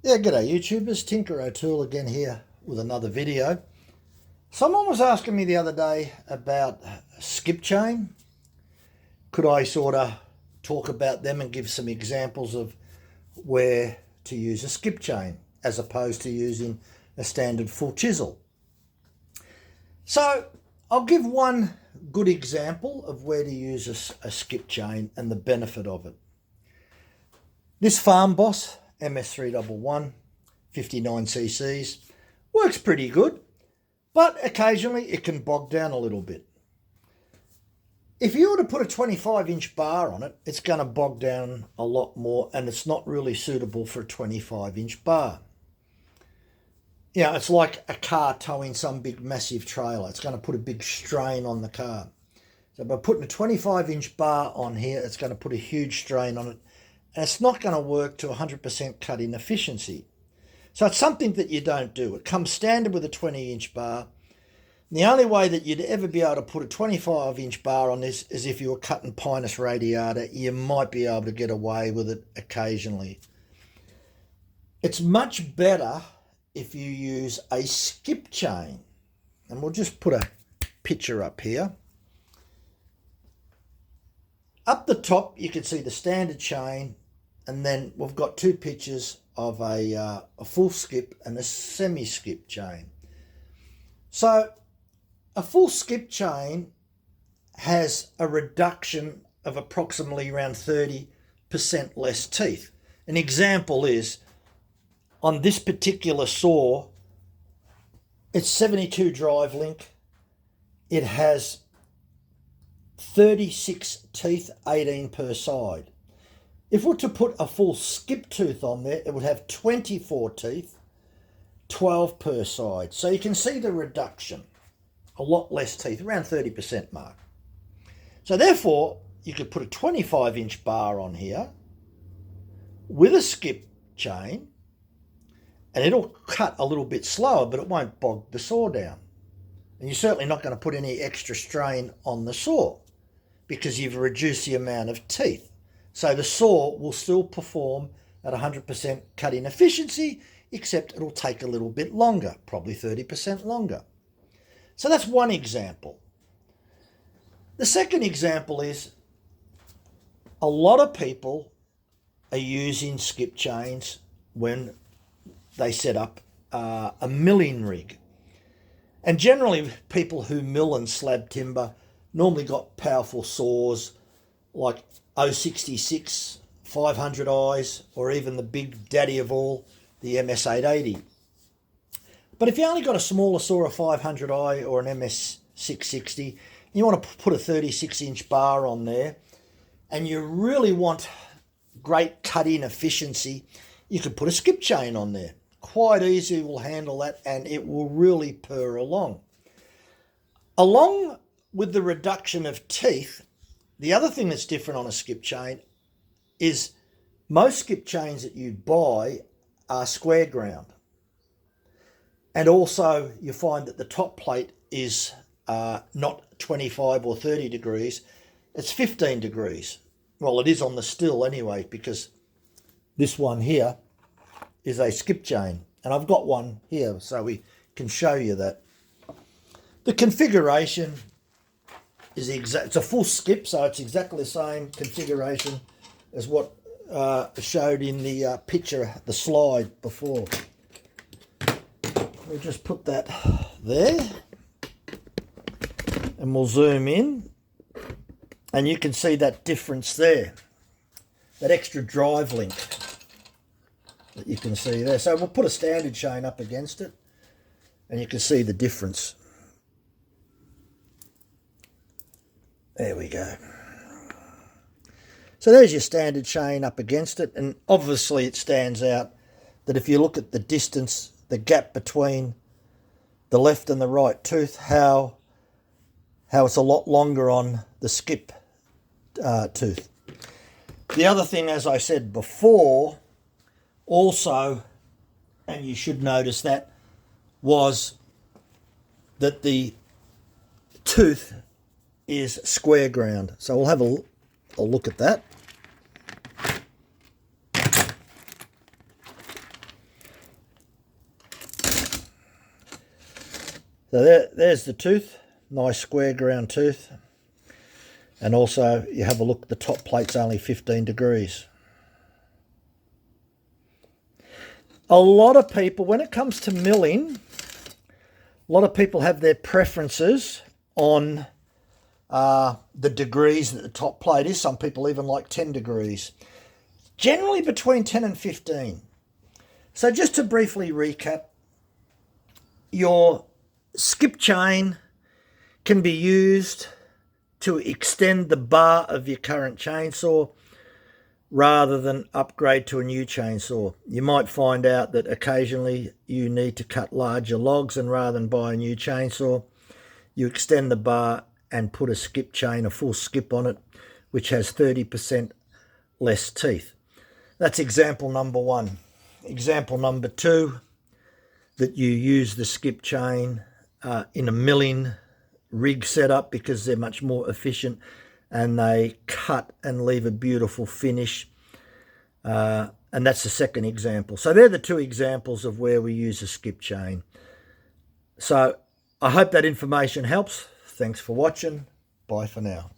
Yeah, g'day YouTubers, Tinker O'Toole again here with another video. Someone was asking me the other day about skip chain. Could I sort of talk about them and give some examples of where to use a skip chain as opposed to using a standard full chisel? So I'll give one good example of where to use a skip chain and the benefit of it. This Farm Boss MS311 59 cc's works pretty good, but occasionally it can bog down a little bit. If you were to put a 25-inch bar on it, it's going to bog down a lot more, and it's not really suitable for a 25-inch bar. You know, it's like a car towing some big massive trailer. It's going to put a big strain on the car. So by putting a 25-inch bar on here, it's going to put a huge strain on it, and it's not going to work to 100% cut-in efficiency. So it's something that you don't do. It comes standard with a 20-inch bar. And the only way that you'd ever be able to put a 25-inch bar on this is if you were cutting Pinus radiata. You might be able to get away with it occasionally. It's much better if you use a skip chain. And we'll just put a picture up here. Up the top, you can see the standard chain, and then we've got two pictures of a full skip and a semi-skip chain. So a full skip chain has a reduction of approximately around 30% less teeth. An example is on this particular saw, it's 72 drive link. It has 36 teeth, 18 per side. If we were to put a full skip tooth on there, it would have 24 teeth, 12 per side. So you can see the reduction, a lot less teeth, around 30% mark. So therefore, you could put a 25-inch bar on here with a skip chain, and it'll cut a little bit slower, but it won't bog the saw down. And you're certainly not going to put any extra strain on the saw because you've reduced the amount of teeth. So the saw will still perform at 100% cut-in efficiency, except it'll take a little bit longer, probably 30% longer. So that's one example. The second example is a lot of people are using skip chains when they set up a milling rig. And generally people who mill and slab timber normally got powerful saws like 066, 500Is, or even the big daddy of all, the MS880. But if you only got a smaller saw, a 500i or an MS660, you want to put a 36-inch bar on there, and you really want great cut-in efficiency, you could put a skip chain on there. Quite easy, will handle that, and it will really purr along. Along with the reduction of teeth, the other thing that's different on a skip chain is most skip chains that you buy are square ground. And also you find that the top plate is not 25 or 30 degrees, it's 15 degrees. Well, it is on the still anyway, because this one here is a skip chain. And I've got one here so we can show you that. The configuration is it's a full skip, so it's exactly the same configuration as what showed in the picture, the slide before. We'll just put that there and we'll zoom in, and you can see that difference there, that extra drive link that you can see there. So we'll put a standard chain up against it and you can see the difference. There we go. So there's your standard chain up against it, and obviously it stands out that if you look at the distance, the gap between the left and the right tooth, how it's a lot longer on the skip tooth. The other thing, as I said before, also, and you should notice that, was that the tooth is square ground. So we'll have a look at that. So there's the tooth, nice square ground tooth. And also you have a look, the top plate's only 15 degrees. A lot of people, when it comes to milling, a lot of people have their preferences on the degrees that the top plate is. Some people even like 10 degrees. Generally between 10 and 15. So just to briefly recap, your skip chain can be used to extend the bar of your current chainsaw rather than upgrade to a new chainsaw. You might find out that occasionally you need to cut larger logs, and rather than buy a new chainsaw, you extend the bar and put a skip chain, a full skip on it, which has 30% less teeth. That's example number one. Example number two, that you use the skip chain in a milling rig setup because they're much more efficient and they cut and leave a beautiful finish. And that's the second example. So they're the two examples of where we use a skip chain. So I hope that information helps. Thanks for watching. Bye for now.